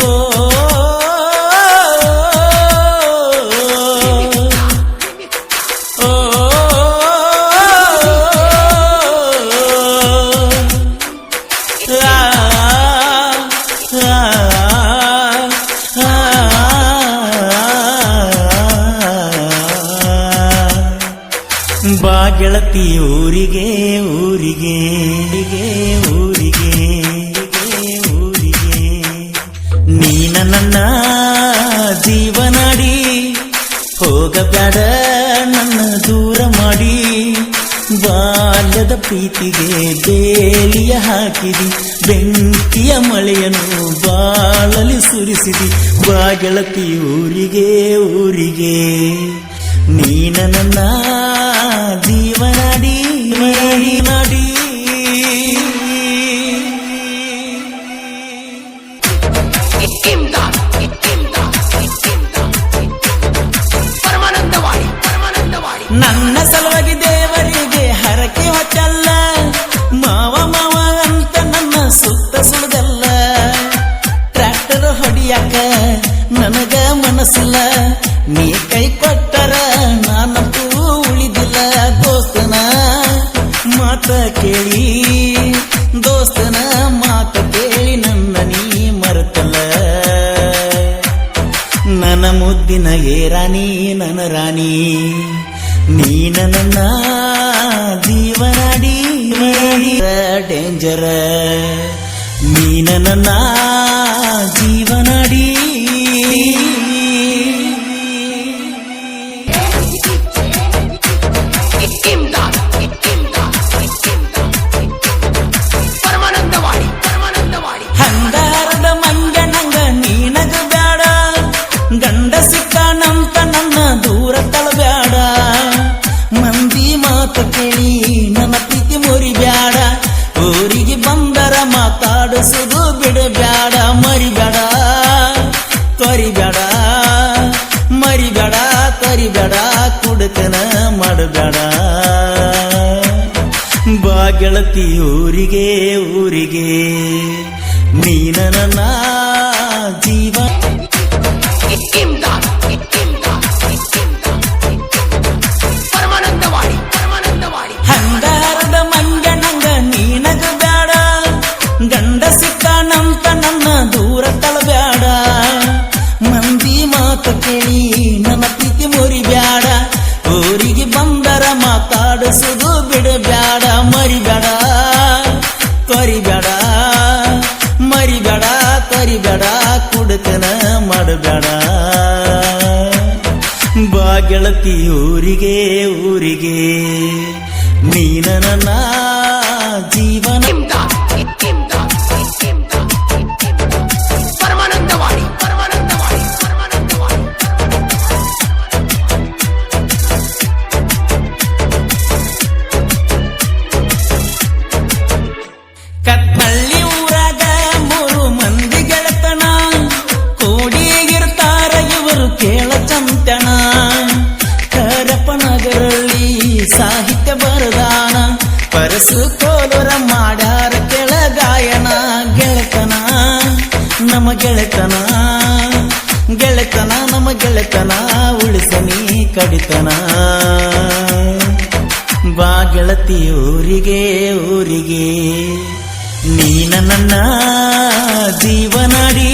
ಓ ಬಾ ಗೆಳತಿ ಊರಿಗೆ ಊರಿಗೆ ಊರಿಗೆ ಊರಿಗೆ ನೀನ ನನ್ನ ಜೀವನಾಡಿ ಹೋಗಬೇಡ ನನ್ನ ದೂರ ಮಾಡಿ ಬಾಲ್ಯದ ಪ್ರೀತಿಗೆ ಬೇಲಿಯ ಹಾಕಿದಿ ಬೆಂಕಿಯ ಮಳೆಯನ್ನು ಬಾಳಲಿ ಸುರಿಸಿದಿ ಬಾ ಗೆಳತಿ ಊರಿಗೆ ಊರಿಗೆ ನೀನ ನನ್ನ ಜೀವನಾಡಿ ನಾಡಿ ನನ್ನ ಸಲುವಾಗಿ ದೇವರಿಗೆ ಹರಕೆ ಹೊಚ್ಚಲ್ಲ ಮಾವ ಮಾವ ಅಂತ ನನ್ನ ಸುತ್ತ ಸುಳಿದಲ್ಲ ಟ್ರ್ಯಾಕ್ಟರ್ ಹೊಡಿಯಾಕ ನನಗ ಮನಸ್ಸಿಲ್ಲ ನೀ ಕೈ ಕೊಟ್ಟರ ನಾನಂತೂ ಉಳಿದಿಲ್ಲ ದೋಸ್ತನ ಮಾತ ಕೇಳಿ ದೋಸ್ತನ ಮಾತ ಕೇಳಿ ನನ್ನ ನೀ ಮರೆತಲ್ಲ ನನ್ನ ಮುದ್ದಿನ ಏರಾಣಿ ನನ್ನ ರಾಣಿ ನೀನ ನನ್ನ ಜೀವನಾಡಿ ಡೇಂಜರ ನೀನ ನನ್ನ ಜೀವನಾಡಿ ಹಂಗಾರದ ಮಂಗನಂಗ ನೀನಗ ಬ್ಯಾಡ ಗಂಡ ಸಿಕ್ಕನಂತ ನನ್ನ ದೂರ ತಳಬ್ಯಾಡ ಮಂದಿ ಮಾತು ಕೇಳಿ ನನ್ನ ಪ್ರೀತಿ ಮುರಿಬ್ಯಾಡ ಊರಿಗೆ ಬಂದರ ಮಾತಾಡಿಸುದು ಬಿಡಬ್ಯಾಡ ಮರಿಬ್ಯಾಡ ತೊರಿಬ್ಯಾಡ ಮರಿಬ್ಯಾಡ ತೊರಿಬ್ಯಾಡ ಕುಡುಕನ ಮಾಡಬ್ಯಾಡ ಬಾ ಗೆಳತಿ ಊರಿಗೆ ಊರಿಗೆ ನೀನ ನನ್ನ ಜೀವ ಹಂಗಾರದ ಮಂಗನಂಗ ನೀನಗ ಬ್ಯಾಡ ಗಂಡ ಸಿಕ್ಕನಂತ ನನ್ನ ದೂರ ತಳಬ್ಯಾಡ ಮಂದಿ ಮಾತು ಕೇಳಿ ನನ್ನ ಪ್ರೀತಿ ಮುರಿಬ್ಯಾಡ ಊರಿಗೆ ಬಂದರ ಮಾತಾಡಿಸುದು ಬಿಡಬ್ಯಾಡ ಮರಿಬ್ಯಾಡ ತೊರಿಬ್ಯಾಡ ಮರಿಬ್ಯಾಡ ತೊರಿಬ್ಯಾಡ ಕುಡುಕನ ಮಾಡಬ್ಯಾಡ ಬಾ ಗೆಳತಿ ಊರಿಗೆ ಊರಿಗೆ ನೀನ ನನ್ನ ಜೀವನ ಕತ್ನಳ್ಳಿ ಊರಾಗ 3 ಮಂದಿ ಗೆಳತನ ಕೂಡಿಗಿರ್ತಾರ ಇವರು ಕೇಳ ಚಂತನ ಕರಪನಗರಳ್ಳಿ ಸಾಹಿತ್ಯ ಬರದಾನ ಪರಸು ಕೋಲುರ ಮಾಡ್ಯಾರ ಕೆಳ ಗಾಯನ ಗೆಳತನ ನಮ್ಮ ಗೆಳತನ ಗೆಳತನ ನಮ್ಮ ಗೆಳತನ ಉಳಿಸನಿ ಕಡಿತನ ಬಾ ಗೆಳತಿ ಊರಿಗೆ ಊರಿಗೆ ನೀನ ನನ್ನ ಜೀವನಾಡಿ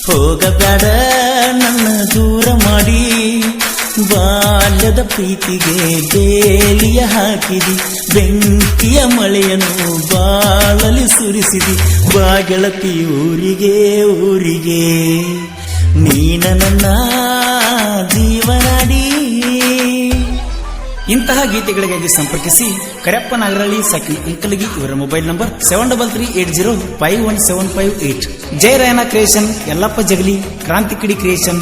ಹೋಗಬೇಡ ನನ್ನ ದೂರ ಮಾಡಿ ಬಾಲ್ಯದ ಪ್ರೀತಿಗೆ ಬೇಲಿಯ ಹಾಕಿದಿ ಬೆಂಕಿಯ ಮಳೆಯನ್ನು ಬಾಳಲಿ ಸುರಿಸಿದಿ ಬಾ ಗೆಳತಿ ಊರಿಗೆ ಊರಿಗೆ ನೀನ ನನ್ನ ಜೀವನಾಡಿ ಇಂತಹ ಗೀತೆಗಳಿಗಾಗಿ ಸಂಪರ್ಕಿಸಿ ಕರೆಪ್ಪ ನಾಗರಳ್ಳಿ ಸಖಿ ಇಂಕಲಗಿ ಇವರ ಮೊಬೈಲ್ ನಂಬರ್ 7338051758. ಜಯರಾಯನ ಕ್ರಿಯೇಷನ್ ಯಲ್ಲಪ್ಪ ಜಗಲಿ ಕ್ರಾಂತಿ ಕಿಡಿ ಕ್ರಿಯೇಷನ್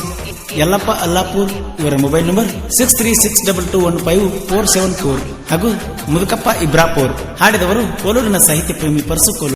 ಯಲ್ಲಪ್ಪ ಅಲ್ಲಾಪುರ್ ಇವರ ಮೊಬೈಲ್ ನಂಬರ್ 6362215474 ಹಾಗೂ ಮುದುಕಪ್ಪ ಇಬ್ರಾಪುರ್. ಹಾಡಿದವರು ಕೋಲೂರಿನ ಸಾಹಿತ್ಯ ಪ್ರೇಮಿ ಪರಸು ಕೋಲೂರು.